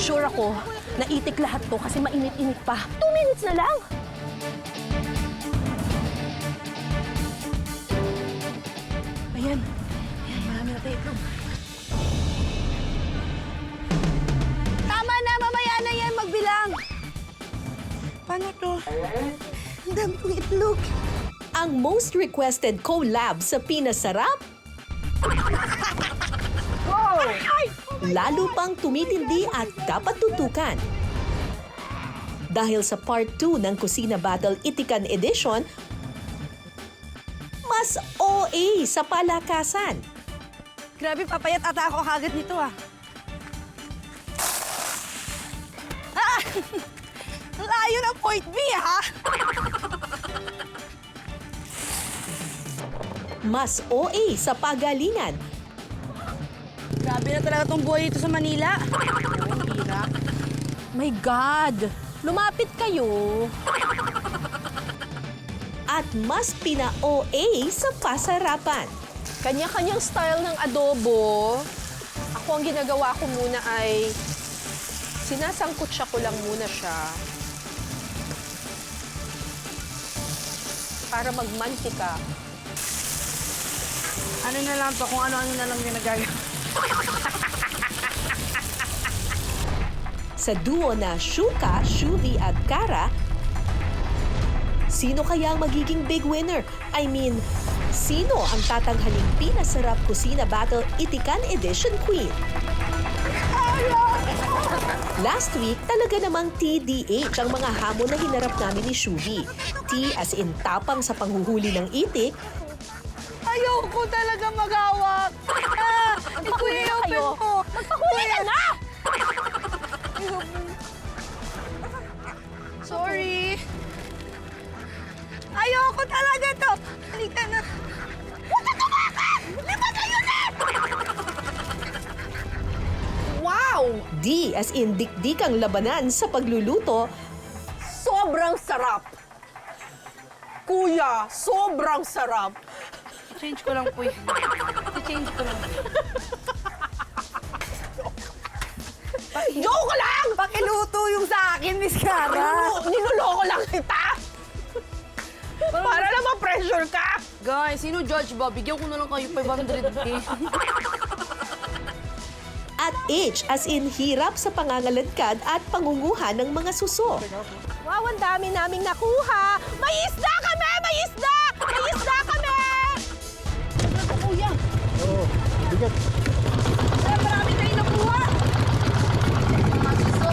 Sure ako, naitik lahat to kasi mainit-init pa. 2 minutes na lang. Ayan. Ayan, marami na tayo itlog. Tama na, mamaya na yan magbilang. Paano to? Ang dami kong itlog. Ang most requested collab sa Pinasarap? Lalo pang tumitindi at dapat tutukan. Dahil sa part 2 ng Kusina Battle Itikan Edition, mas OA sa palakasan. Grabe, papayat ata ako kagad nito ah. Ah! Layo ng point B ha? Mas OA sa pagalingan. Grabe na talaga tong buhay dito sa Manila. Ang hirap. My God! Lumapit kayo. At mas pina-OA sa pasarapan. Kanya-kanyang style ng adobo. Ako ang ginagawa ko muna ay sinasangkutsa ko lang muna siya para magmantika. Ano na lang to, kung ano-ano na lang yung nagagawa. Sa duo na Shuka, Shuvi at Kara, sino kaya ang magiging big winner? I mean, sino ang tatanghaling Pinasarap Kusina Battle Itikan Edition Queen? Last week, talaga namang TDH ang mga hamon na hinarap namin ni Shuvi. T as in tapang sa panghuhuli ng itik, Ayoko talaga mag-awak. Ah, Magpahuli na kayo. mo. Magpahuli ka na! Sorry. Ayoko talaga to. Halika na. Huwag ka tumakas! Lima kayo na! Wow! D as in dikdikang labanan sa pagluluto, Sobrang sarap! Kuya, sobrang sarap! Change ko lang po. Change ko lang. Joke lang! Pakiluto yung sa akin, Miss Cara. Niloloko lang kita! Para naman pressure ka! Guys, sino judge ba? Bigyan ko na lang kayo 500K. at H as in hirap sa pangangaladkad at pangunguha ng mga suso. Wow, ang dami naming nakuha! May isda kami! May isda! May isda kami! Ano kuya? Oo, bigat. Ay, marami kayo nakuha. Mga suso.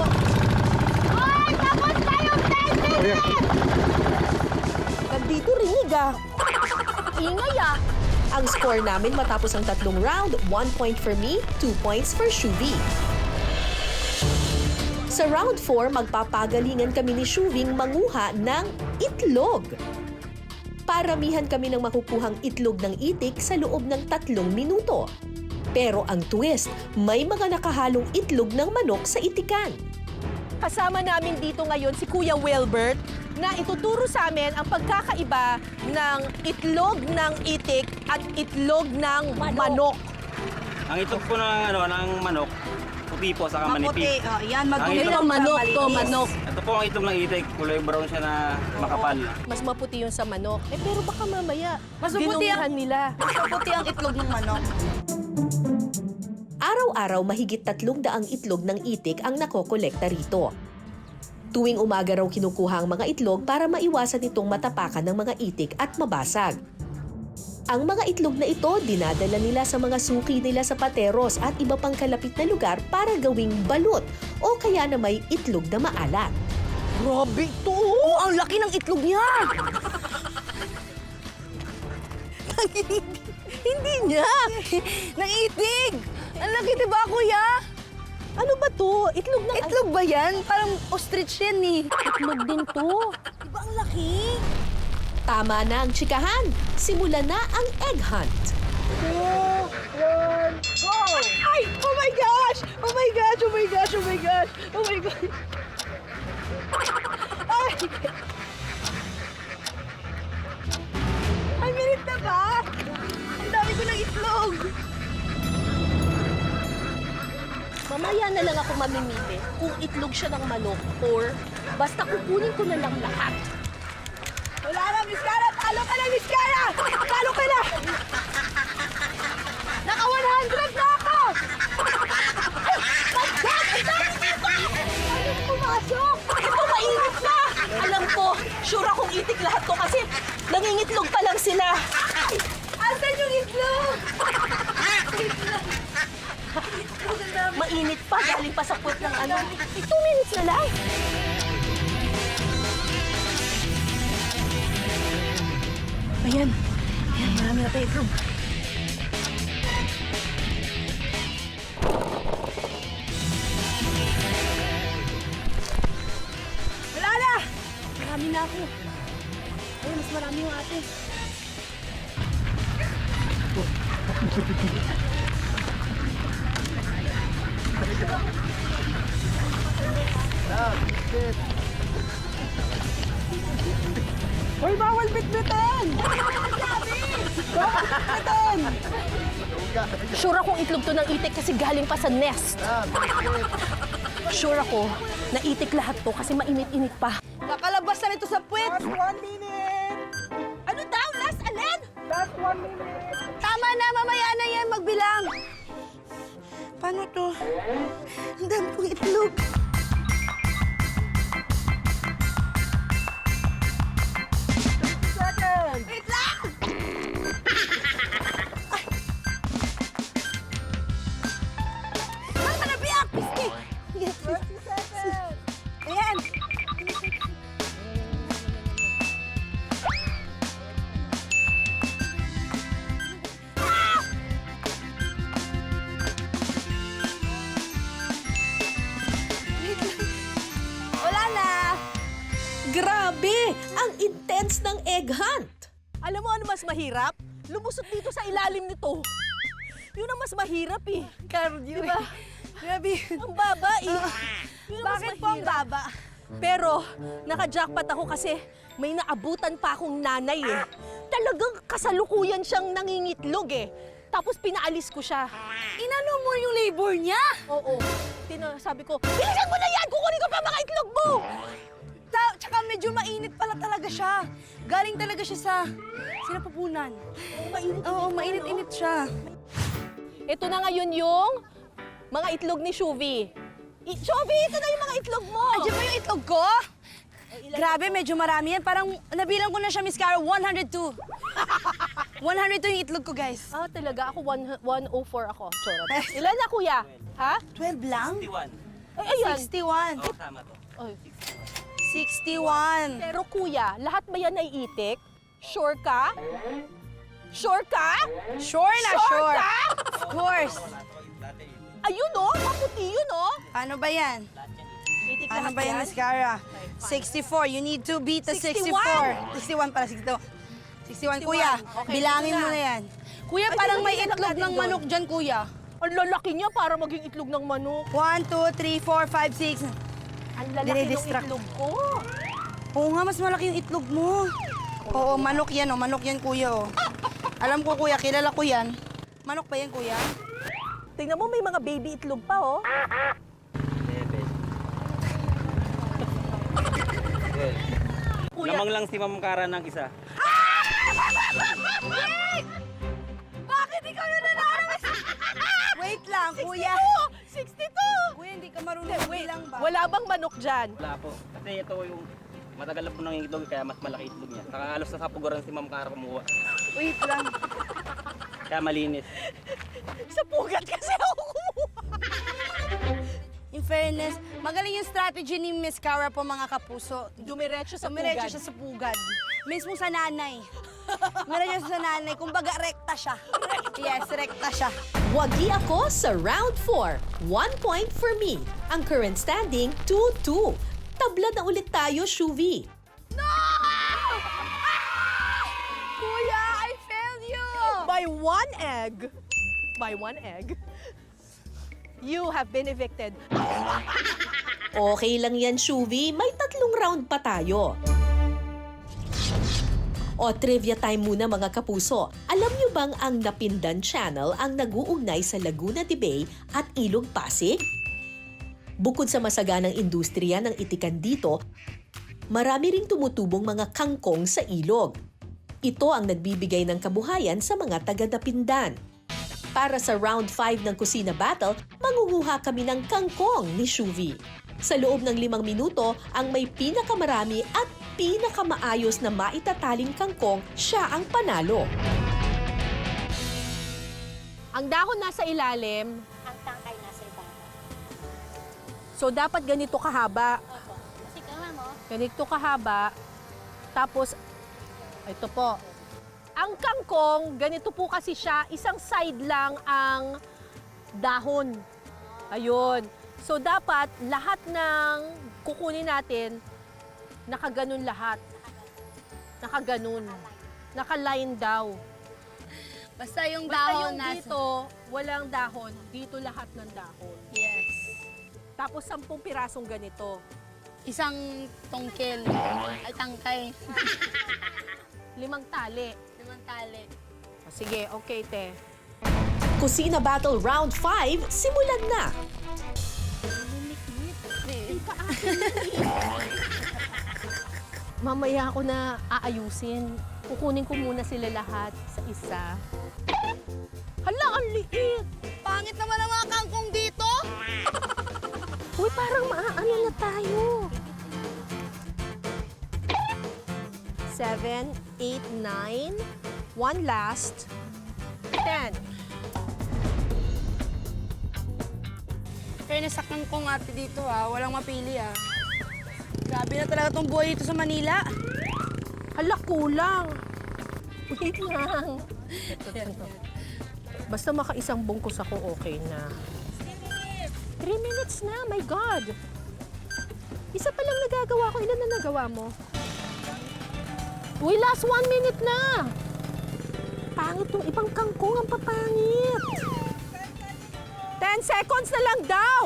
Ay, tapos tayong 10 minutes! Nandito rinig ah. Ingay ah. Ang score namin matapos ang tatlong round, 1 point for me, 2 points for Shuvi. Sa round 4, magpapagalingan kami ni Shuving manguha ng itlog. Paramihan kami ng makukuhang itlog ng itik sa loob ng 3 minuto. Pero ang twist, may mga nakahalong itlog ng manok sa itikan. Kasama namin dito ngayon si Kuya Wilbert na ituturo sa amin ang pagkakaiba ng itlog ng itik at itlog ng manok. Ang itlog po ng manok, puti po saka manipis. Oh, yan, Ang magdumi itlog- ng manok to, manok. Ito po ang itlog ng itik, kulay brown siya na makapal. Mas maputi yun sa manok. Eh pero baka mamaya, Mas maputi dinumihan nila. Mas maputi ang itlog ng manok. Araw-araw mahigit 300 itlog ng itik ang nakokolekta rito. Tuwing umaga raw kinukuha ang mga itlog para maiwasan itong matapakan ng mga itik at mabasag. Ang mga itlog na ito dinadala nila sa mga suki nila sa pateros at iba pang kalapit na lugar para gawing balot o kaya na may itlog na maalat. Grabe ito! Oh, ang laki ng itlog niya! Hindi niya! Nangitig! Ang laki, diba, kuya? Ano ba to? Itlog ng... Itlog ba yan? Parang ostrich yan eh. Itlog din to. Diba ang laki? Tama na ang tsikahan. Simulan na ang egg hunt. Ay! Oh my gosh! Oh my gosh! Oh my gosh! Oh my gosh! Oh my gosh! Ay! Ay, minute na ba? Ang dami ko ng itlog! Mamaya Mamaya na lang ako mamimili kung itlog siya ng manok or basta kukunin ko na lang lahat. Wala na, Miss Cara! Talo ka na, Miss Cara! Talo ka na! Naka 100 na ako! Ano pumasok? Ito, mainit na! Alam ko, sure akong itik lahat to kasi nangingitlog pa lang sila. Asan yung itlog? Mainit pa, galing pa sa puwet ng ano. 2 minutes na lang. Ayan. Ayan, marami na tayo itlog. Wala na! Marami na ako. Ayun, mas marami yung ate. Hoy, bawal bitbitin! Bawal bitbitin! Sure akong itlog to ng itik kasi galing pa sa nest. Sure ako na itik lahat to kasi mainit-init pa. Nakalabas na nito sa puwet! Last 1 minute! Ano daw? Last alin? Last 1 minute! Tama na, mamaya na yan magbilang. Paano to? Ang dami kong itlog. Wait lang! Ay! Saan ka nabiyak, Pisti? Ayan. Wala na. Grabe! Ang intense ng egg hunt! Alam mo ano mas mahirap? Lumusot dito sa ilalim nito. Yun ang mas mahirap eh. Cardio. Diba? Grabe. Ang baba eh. Yun ang mas Bakit po ang mahirap. baba? Pero naka-jackpot ako kasi may naabutan pa akong nanay eh. Talagang kasalukuyan siyang nangingitlog eh. Tapos pinaalis ko siya. Inano mo yung labor niya? Oo. Sabi ko, bilisan mo na yan! Kukunin ko pa mga itlog mo! Tsaka medyo mainit pala talaga siya. Galing talaga siya sa sinapupunan. Mainit. Oo, mainit-init siya. Ito na ngayon yung mga itlog ni Shuvi. Shuvi, ito na yung mga itlog mo! Andiyan ba yung itlog ko? Grabe, medyo marami yan. Parang nabilang ko na siya, Miss Cara, 102. 102 yung itlog ko, guys. Ah, talaga? Ako 104 ako. Charot. Ilan na, kuya? Ha? 12 lang? 61. Ay, ayan. 61. Oo, tama to. Ay. 61. Pero kuya, lahat ba yan ay itik? Sure ka? Sure ka? Sure na, Sure sure. ka? Of course. Ayun oh, maputi yun oh. Paano ba yan? Itik Ano lahat ba yan, yan? Miss Cara? 64. You need to beat the 61. 64. 61 para 61. 61, kuya. Okay, Bilangin sige na. mo na yan. Kuya, Ay, parang may ilagay na lang itlog natin ng doon. manok dyan, kuya. Ang lalaki niya para maging itlog ng manok. 1, 2, 3, 4, 5, 6. Ang lalaki ng Dire-distract. itlog ko. Oo nga, mas malaki yung itlog mo. Oo, manok yan, oh. Manok yan, kuya, oh. Alam ko, kuya, kilala ko yan. Manok ba yan, kuya? Tingnan mo, may mga baby itlog pa oh. Kuya, Lamang lang si Ma'am Cara ng isa. Bakit ikaw yung nanalo? Wait lang, kuya. 62! Kuya, hindi ka marunong bilang ba? Wala bang manok dyan? Wala po. Kasi ito yung matagal na po nang itlog kaya mas malaki itlog niya. Saka halos sa sapuguran si Ma'am Cara kumuha. Wait lang. Kaya malinis. Sa pugat kasi ako kumuha. In fairness, magaling yung strategy ni Miss Cara po, mga kapuso. Dumiretso sa Dumiretso pugad. siya sa pugad. Mismo sa nanay. Dumiretso sa nanay. Kumbaga, rekta siya. Yes, rekta siya. Wagi ako sa round 4. 1 point for me. Ang current standing, 2-2. Tabla na ulit tayo, Shuvi. No! Kuya, I failed you! By one egg. By one egg. You have been evicted. Okay lang yan, Shuvi. May 3 round pa tayo. O trivia time muna mga kapuso. Alam niyo bang ang Napindan Channel ang nag-uugnay sa Laguna de Bay at Ilog Pasig? Bukod sa masaganang industriya ng itikan dito, marami ring tumutubong mga kangkong sa ilog. Ito ang nagbibigay ng kabuhayan sa mga taga-Dapindan. Para sa round 5 ng Kusina Battle, mangunguha kami ng kangkong ni Shuvi. Sa loob ng 5 minuto, ang may pinakamarami at pinakamaayos na maitataling kangkong, siya ang panalo. Ang dahon nasa ilalim, Ang tangkay nasa ibabaw. so dapat ganito kahaba. Opo. Kasi kama mo, Ganito kahaba. Tapos, ito po. Ang kangkong, ganito po kasi siya, isang side lang ang dahon. Ayun. So dapat lahat ng kukunin natin, nakaganon lahat. Nakaganon. Nakaline daw. Basta yung Basta dahon yung nasa... dito, walang dahon. Dito lahat ng dahon. Yes. Tapos 10 pirasong ganito. Isang tongkel. Ay, tangkay. 5 tali. 5 tali. O, sige, okay, te. Kusina Battle Round 5, simulan na! Mamaya ako na aayusin. Kukunin ko muna sila lahat sa isa. Hala, ang liit! Pangit naman ang mga kangkong dito! Uy, parang maaano na tayo. 7, 8, 9. One last. 10. Fairness sa kangkong ate dito walang mapili Grabe na talaga tong buhay dito sa Manila. Hala, kulang. Wait lang. Ito. Basta makaisang bungkus ako, okay na. 3 minutes na, my God. Isa pa lang nagagawa ko. Ilan na nagawa mo? Uy, last 1 minute na. Pangit yung ibang kangkong, ang papangit. 10 seconds na lang daw.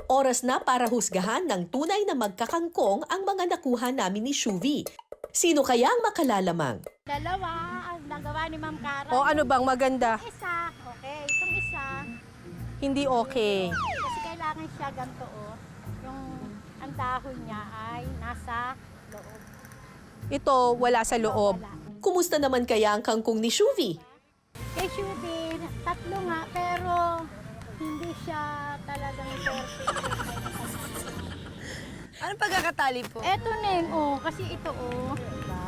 Oras na para husgahan ng tunay na magkakangkong ang mga nakuha namin ni Shuvi. Sino kaya ang makalalamang? dalawa ang nagawa ni Ma'am Cara. O ano bang maganda? Isa, okay. Itong isa, Hindi okay. kasi kailangan siya ganito, yung ang dahon niya ay nasa loob. Ito, wala sa loob. Wala. Kumusta naman kaya ang kangkong ni Shuvi? Kay Shubi, 3 nga, pero hindi siya talagang perfect. Anong pagkakatali po? Eto Neng, kasi ito, diba?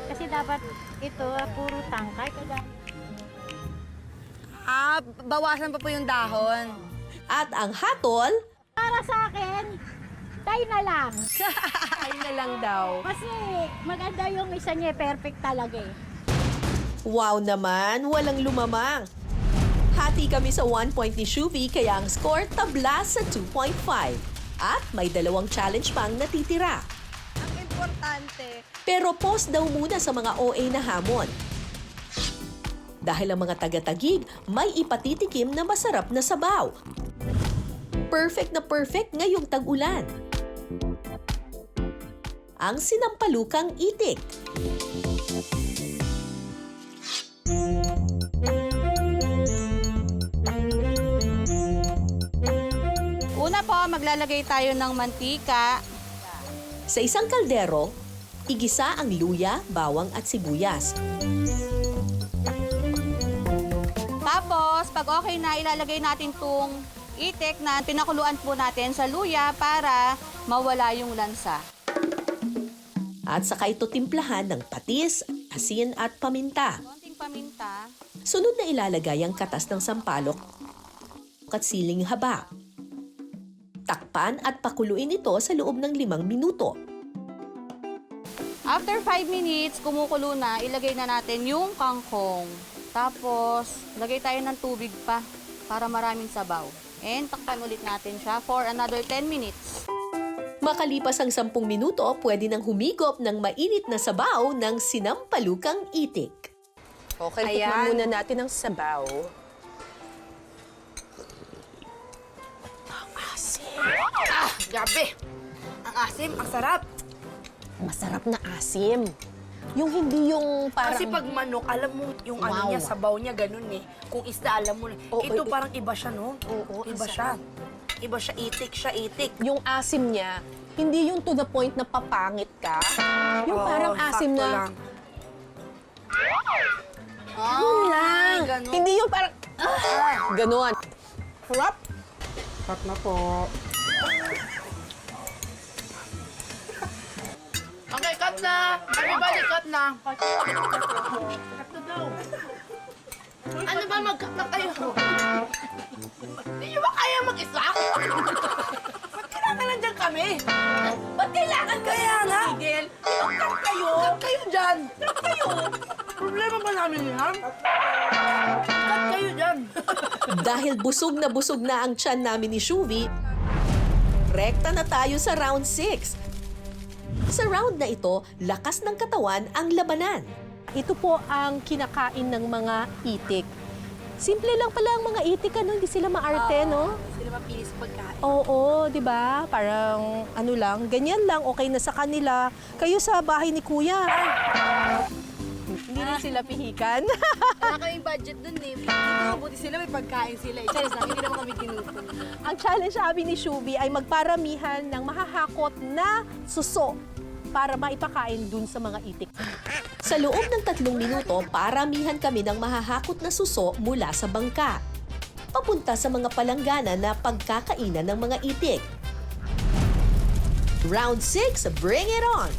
Kasi dapat ito, puro tangkay. Kaya Bawasan pa po yung dahon. At ang hatol, para sa akin, tayo na lang. Ay na lang daw. Kasi maganda yung isa niya, perfect talaga eh. wow naman, walang lumamang. Hati kami sa 1 point ni Shuvi kaya ang score tabla sa 2.5. At may 2 challenge pang natitira. Ang importante, Pero pause daw muna sa mga OA na hamon. Dahil ang mga taga-Tagig may ipatitikim na masarap na sabaw. Perfect na perfect ngayong tag-ulan. Ang sinampalukang itik. una po, maglalagay tayo ng mantika. Sa isang kaldero, igisa ang luya, bawang at sibuyas. Tapos, pag okay na, ilalagay natin itong itik na pinakuluan po natin sa luya para mawala yung lansa. At saka ito timplahan ng patis, asin at paminta. Konting paminta. Sunod na ilalagay ang katas ng sampalok at siling haba. Takpan at pakuluin ito sa loob ng 5 minuto. After 5 minutes, kumukulo na, ilagay na natin yung kangkong. Tapos, lagay tayo ng tubig pa para maraming sabaw. And takpan ulit natin siya for another 10 minutes. Makalipas ang 10 minuto, pwede nang humigop ng mainit na sabaw ng sinampalukang itik. Okay, tikman muna natin ang sabaw. Grabe! Ang asim, ang sarap! Masarap na asim. Yung hindi yung parang... Kasi pag manok, alam mo yung ano Wow. niya, sabaw niya, ganun eh. Kung isda, alam mo na. Oo, Ito eh, parang iba siya, no? Oo, Iba ang siya. Iba siya, itik. Yung asim niya, hindi yung to the point na papangit ka. Yung Oo, parang asim sakto na... lang. Ganun lang. ganun. Hindi yung parang... Ganon. Harap. Cut na po. Okay, cut na! Everybody, cut na! Ano ba, mag-cut na kayo? Hindi nyo ba kaya mag-isa? Ba't kailangan nandiyan kami? Ba't kailangan kaya nga? Miguel, cut kayo! Cut kayo dyan! Cut kayo! Problema ba namin yan? Cut kayo dyan! Dahil busog na ang tiyan namin ni Shuvi, rekta na tayo sa round 6. Sa round na ito, lakas ng katawan ang labanan. Ito po ang kinakain ng mga itik. Simple lang pala ang mga itik, ano? Hindi sila maarte, no? Sila mapilis pagkain. Oo, di ba? Parang ano lang, ganyan lang, okay na sa kanila. Kayo sa bahay ni Kuya. Hindi rin sila pihikan. Wala kaming budget dun eh. Mabuti sila, may pagkain sila eh. Charis namin, hindi naman kami ginutom. Ang challenge sabi ni Shubi ay magparamihan ng mahahakot na suso para maipakain dun sa mga itik. Sa loob ng 3 minuto, paramihan kami ng mahahakot na suso mula sa bangka. Papunta sa mga palanggana na pagkakainan ng mga itik. Round 6, bring it on!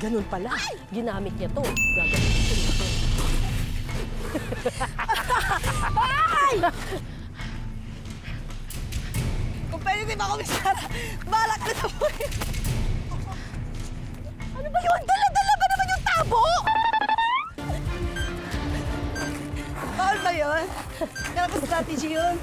Ganun pala. Ginamit niya to. Gagamitin ko ito. Competitive ako, Miss Sarah. Balak na sa po. Ano ba yun? Dala-dala ba naman yung tabo? Bawal ba yun? Kaya ko strategy yun.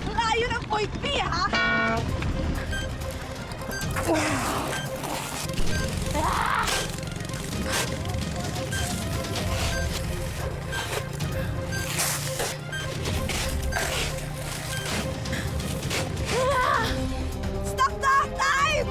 Layo ng point B, ha? Stop the time!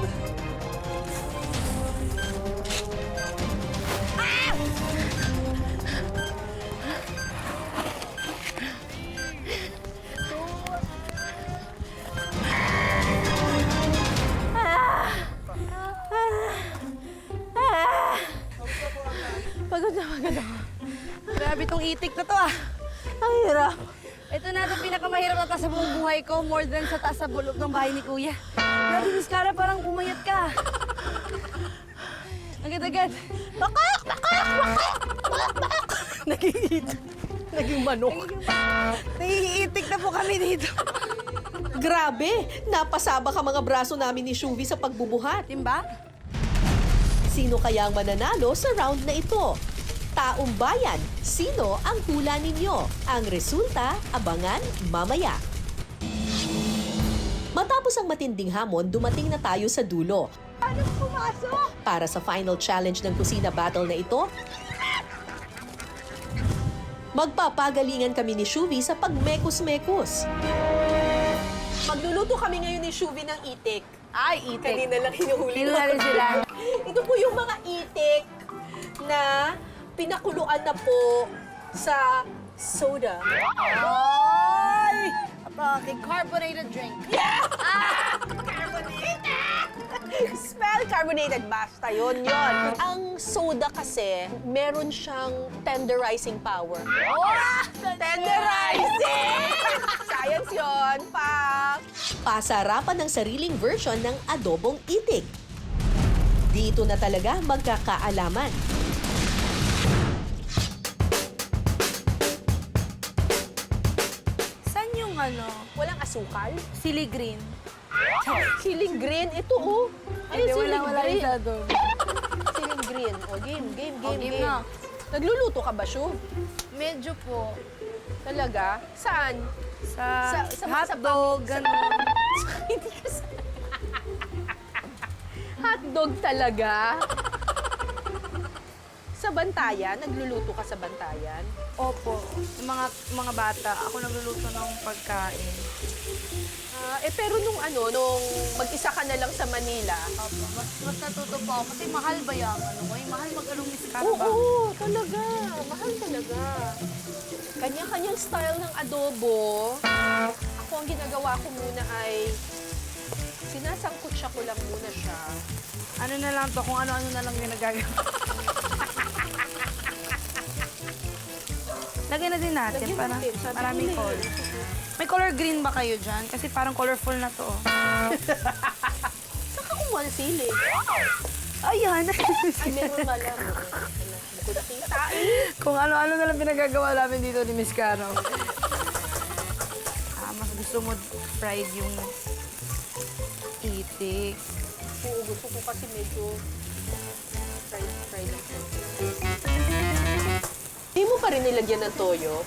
Pagod na pagod ako. Grabe tong itik na to ah. Ang hirap. Ito na ito pinakamahirap na taas sa buong buhay ko, more than sa taas sa bulok ng bahay ni Kuya. Grabe, Miss Cara, parang pumayat ka. Agad-agad. Bakak! Bakak! Bakak! Bakak! Naging manok. Naiitik na po kami dito. Grabe! Napasaba ka mga braso namin ni Shuvi sa pagbubuhat. Timba? Sino kaya ang mananalo sa round na ito? Taong bayan, sino ang hula ninyo? Ang resulta, abangan mamaya. Matapos ang matinding hamon, dumating na tayo sa dulo. Paano pumasok? Para sa final challenge ng kusina battle na ito, magpapagalingan kami ni Shuvi sa pagmekos-mekos. Magluluto kami ngayon ni Shuvi ng itik. Ay, itik. Kanina lang hinuhuli Hinula rin sila. Ito po yung mga itik na pinakuluan na po sa soda. Ay! Okay, carbonated drink. Smell carbonated, basta yun. Ang soda kasi, meron siyang tenderizing power. Tenderizing! Science yun, fact! Pasarapan ng sariling version ng adobong itik. Dito na talaga magkakaalaman. Saan yung ano? Walang asukal. Sili green. Siling green, ito oh. Ay, Hindi, siling wala green. rin sa doon. Siling green. O, game. Game na. Nagluluto ka ba, Shu? Medyo po. Talaga? Saan? Sa Sa hotdog, gano'n. Hindi ka sa... Hotdog talaga? Sa Bantayan? Nagluluto ka sa Bantayan? Opo. Yung mga bata, ako nagluluto ng pagkain. Pero nung mag-isa ka na lang sa Manila, Opo, mas natuto po ako kasi mahal ba yan? Mahal mag-along miskara ba? oo, talaga. Mahal talaga. Kanya-kanyang style ng adobo. Ako ang ginagawa ko muna ay sinasangkutsa ko lang muna siya. Ano na lang to, kung ano-ano na lang yung nagagawa. Lagyan na din natin Lagyan para natin, sabi maraming ko na color. eh. May color green ba kayo dyan? Kasi parang colorful na to. Saan ka kumuha ng sili? Ayan! Ay, meron pala. Bukod kita eh. Kung ano-ano na lang pinagagawa namin dito ni Miss Caro. Mas gusto mo fried yung itik. Oo, gusto ko kasi medyo fried lang. Hindi mo pa rin nilagyan ng toyo?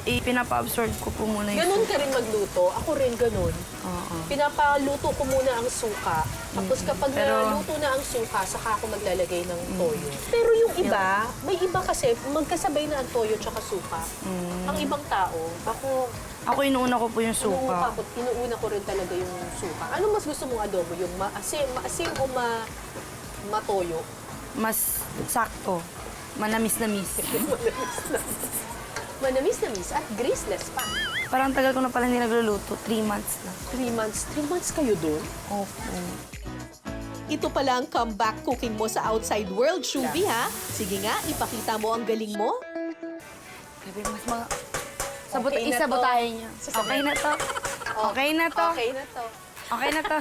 Pinapa-absorb ko po muna yung Ganun ka rin magluto? Ako rin ganun. Oo. Pinapaluto ko muna ang suka. Tapos kapag Pero- naluto na ang suka, saka ako maglalagay ng toyo. Pero yung iba, may iba kasi magkasabay na ang toyo tsaka suka. Ang ibang tao, Ako inuuna ko po yung suka. inuuna ko rin talaga yung suka. Ano mas gusto mong adobo? Yung maasim o matoyo? Mas sakto. Manamis-namis. Manamis-namis at greaseless pa. Parang tagal ko na pala hindi nagluluto. 3 months na. 3 months. 3 months kayo doon? Opo. Ito pala ang comeback cooking mo sa outside world, Shubi, ha? Sige nga, ipakita mo ang galing mo. Sabi, mas mga... Okay na to. Isabotahin niyo. Okay na to. Okay na to. Okay na to. Okay na to.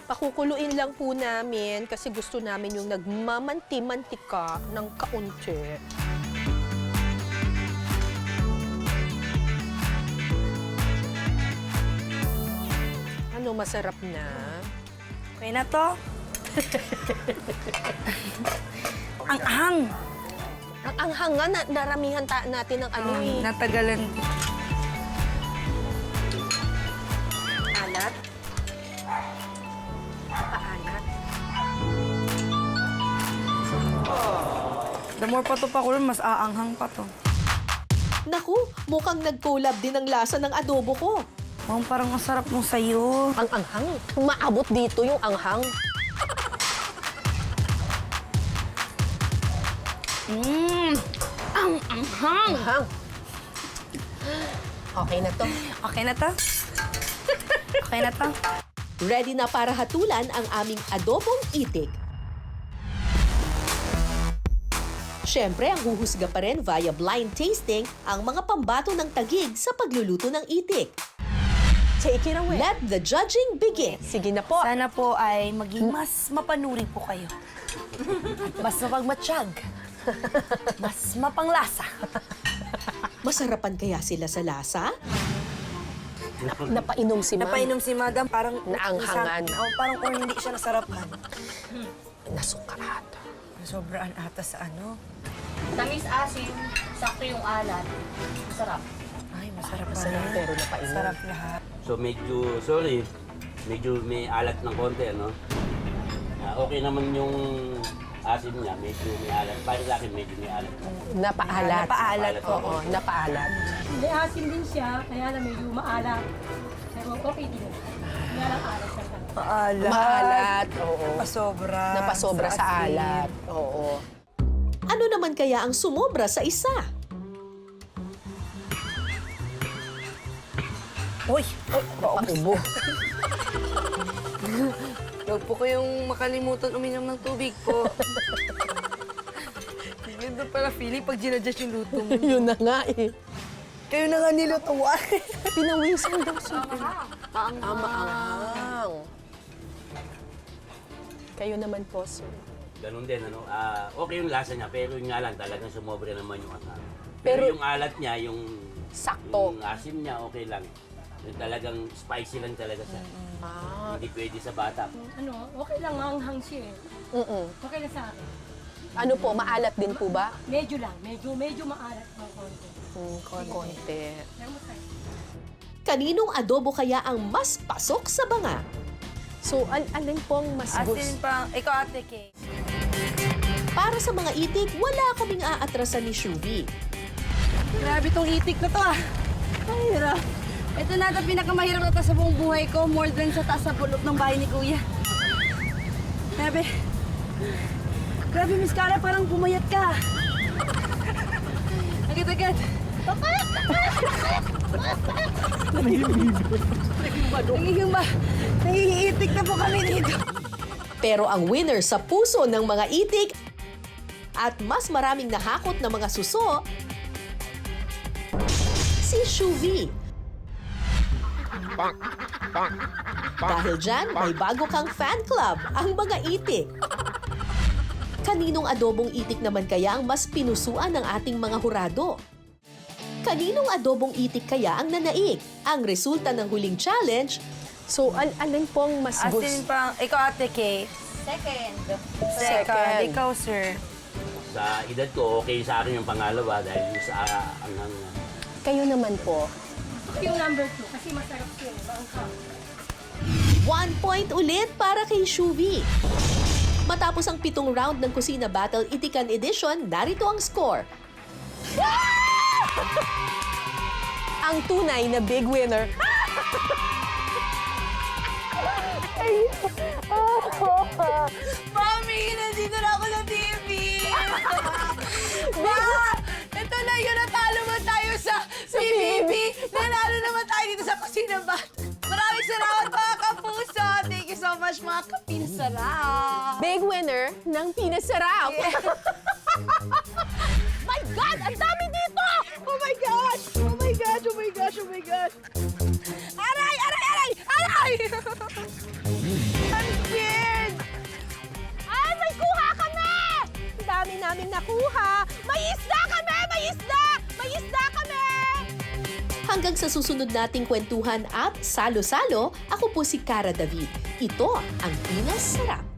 Pakukuluin lang po namin kasi gusto namin yung nagmamanti-mantika ng kaunti. Ano, masarap na? Okay na to. Ang ahang. Ang anghang nga, naramihan natin ng ano eh. Natagalan. Alat. Paalat. The more pa to pakulo, mas aanghang pa to. Naku, mukhang nag-collab din ang lasa ng adobo ko. Mom, parang masarap nung sayo. Ang anghang. Maabot dito yung anghang. Ang anghang! Anghang. Okay na to. Okay na to? Okay na to? Ready na para hatulan ang aming adobong itik. Siyempre, ang huhusga pa rin via blind tasting ang mga pambato ng tagig sa pagluluto ng itik. Take it away. Let the judging begin. Sige na po. Sana po ay maging mas mapanuri po kayo. Mas mapagmatsyag. Mas mapanglasa. Masarapan kaya sila sa lasa? Napainom si Ma'am. Napainom si Madam, parang... Naanghangan. Parang kung hindi siya nasarapan. Nasukarat. Sobraan ata sa ano. Tamis asim, sakto yung alat. Masarap. Ay, masarap pala. Masarap pero napainom. Sarap lahat. So medyo may alat ng konti, ano? Okay naman yung asim niya, medyo may alat. Para sa akin, medyo may alat. Napaalat. Napaalat, Oo, napaalat. Hindi, asim din siya, kaya lang medyo maalat. Pero okay din. Kaya lang alat siya. Maalat. Maalat. Oo. Napasobra. Napasobra sa asin. alat. Oo. Ano naman kaya ang sumobra sa isa? Uy! Paubo. Huwag po kayong makalimutan uminom ng tubig po. Ganda pala feeling pag ginadjust yung luto mo. Yun na nga eh. Kayo na nga nilutuan. Pinawisan daw siya. Maanghang. Maanghang. Kayo naman po, sir. Ganun din, ano? Okay yung lasa niya, pero yun nga lang, talagang sumobra naman yung asam. Pero- Pero yung alat niya, yung Sakto. yung asim niya, okay lang. Yung talagang spicy lang talaga siya. Ah. Hindi pwede sa bata. Ano, okay lang, maanghang siya eh. Mm-mm. Okay na sa akin. Ano po, maalat din po ba? Medyo lang, medyo maalat ng konti. Konti. Pero masarap. Kaninong adobo kaya ang mas pasok sa banga? So, alin pong mas gusto? pang, ikaw ate Kay. Para sa mga itik, wala kaming aatrasan ni Shuvi. Grabe tong itik na to ah. Ay, hirap. Ito na ito pinakamahirap na to sa buong buhay ko. More than sa taas sa pulot ng bahay ni Kuya. Grabe. Grabe, Miss Cara, parang bumayat ka. Agad-agad. Nagiging ba? Nangihiitik na po kami dito. Pero ang winner sa puso ng mga itik at mas maraming nahakot na mga suso, si Shuvi. Dahil dyan, may bago kang fan club, ang mga itik. Kaninong adobong itik naman kaya ang mas pinusuan ng ating mga hurado? Kaninong adobong itik kaya ang nanaig? Ang resulta ng huling challenge, So, alin pong mas gusto? pang, ikaw ate Kay. Second. Second. Ikaw, sir. Sa edad ko, okay sa akin yung pangalawa dahil yung sa Kayo naman po. Yung number 2, kasi masarap yun. Maangkap. 1 point ulit para kay Shuvi. Matapos ang 7 round ng Kusina Battle Itikan Edition, narito ang score. Ang tunay na big winner. Mami, nandito na ako sa TV! Ma! Ito na yun, natalo mo tayo sa PBB! Nanalo naman tayo dito sa Kusina Battle! Maraming salamat mga kapuso! Thank you so much mga kapinsarap! Big winner ng pinasarap. My God! Ang dami dito! Oh my gosh! Oh my gosh! Oh my gosh! Oh my gosh! Aray! Aray! Aray! Aray! I'm scared! Ay, may kuha kami! Ang dami namin nakuha. May isda kami! May isda! May isda kami! Hanggang sa susunod nating kwentuhan at salo-salo, ako po si Cara David. Ito ang Pinas Sarap.